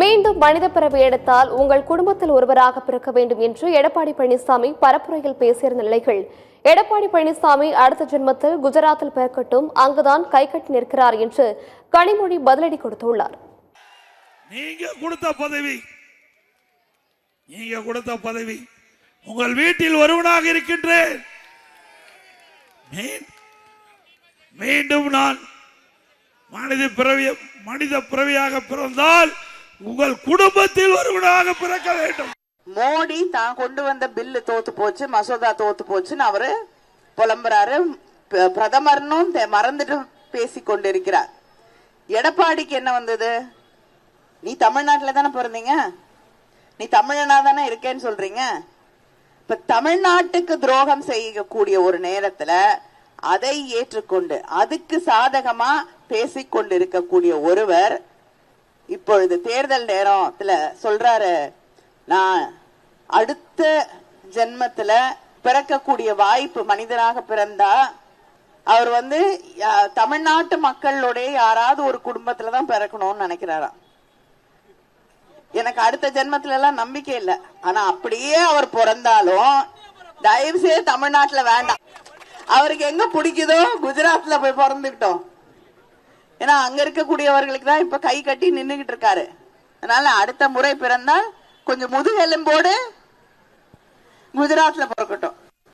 மீண்டும் மனித பிறவி எடுத்தால் உங்கள் குடும்பத்தில் ஒருவராக பிறக்க வேண்டும் என்று எடப்பாடி பழனிசாமி பரப்புரையில் பேசியிருந்த நிலைகள், எடப்பாடி பழனிசாமி அடுத்த ஜென்மத்தில் குஜராத்தில் பிறக்கட்டும், அங்குதான் கை கட்டி நிற்கிறார் என்று கனிமொழி பதிலடி கொடுத்துள்ளார். நீங்க கொடுத்த பதவி உங்கள் வீட்டில் ஒருவனாக இருக்கின்றேன். மீண்டும் நான் மனித பிறவியாக பிறந்தால் உங்கள் குடும்பத்தில் ஒருவனாக பிறக்க வேண்டும். மோடி தான் கொண்டு வந்த பில்லு தோத்து போச்சு, மசோதா தோத்து போச்சுன்னு அவரு புலம்புறாரு. பிரதமர்னும் மறந்துட்டு பேசிக் கொண்டிருக்கிறார். எடப்பாடிக்கு என்ன வந்தது? நீ தமிழ்நாட்டில் தானே பிறந்தீங்க, நீ தமிழனா தானே இருக்கேன்னு சொல்றீங்க. இப்ப தமிழ்நாட்டுக்கு துரோகம் செய்யக்கூடிய ஒரு நேரத்துல அதை ஏற்றுக்கொண்டு அதுக்கு சாதகமா பேசிக்கொண்டு இருக்கக்கூடிய ஒருவர் இப்பொழுது தேர்தல் நேரத்துல சொல்றாரு, நான் அடுத்த ஜென்மத்துல பிறக்கக்கூடிய வாய்ப்பு, மனிதனாக பிறந்தா அவர் தமிழ்நாட்டு மக்களுடைய யாராவது ஒரு குடும்பத்துலதான் பிறக்கணும்னு நினைக்கிறாராம். எனக்கு அடுத்த ஜென்மத்துல எல்லாம் நம்பிக்கை இல்லை. ஆனா அப்படியே அவர் பிறந்தாலும் தயவு செய்து தமிழ்நாட்டுல வேண்டாம். அவருக்கு எங்க பிடிக்குதோ குஜராத்ல போய் பிறந்துக்கிட்டோம். ஏன்னா அங்க இருக்கக்கூடியவர்களுக்கு தான் இப்ப கை கட்டி நின்றுகிட்டு இருக்காரு. அதனால அடுத்த முறை பிறந்தால் கொஞ்சம் முதுகெலும்போடு குஜராத்ல பிறக்கட்டும்.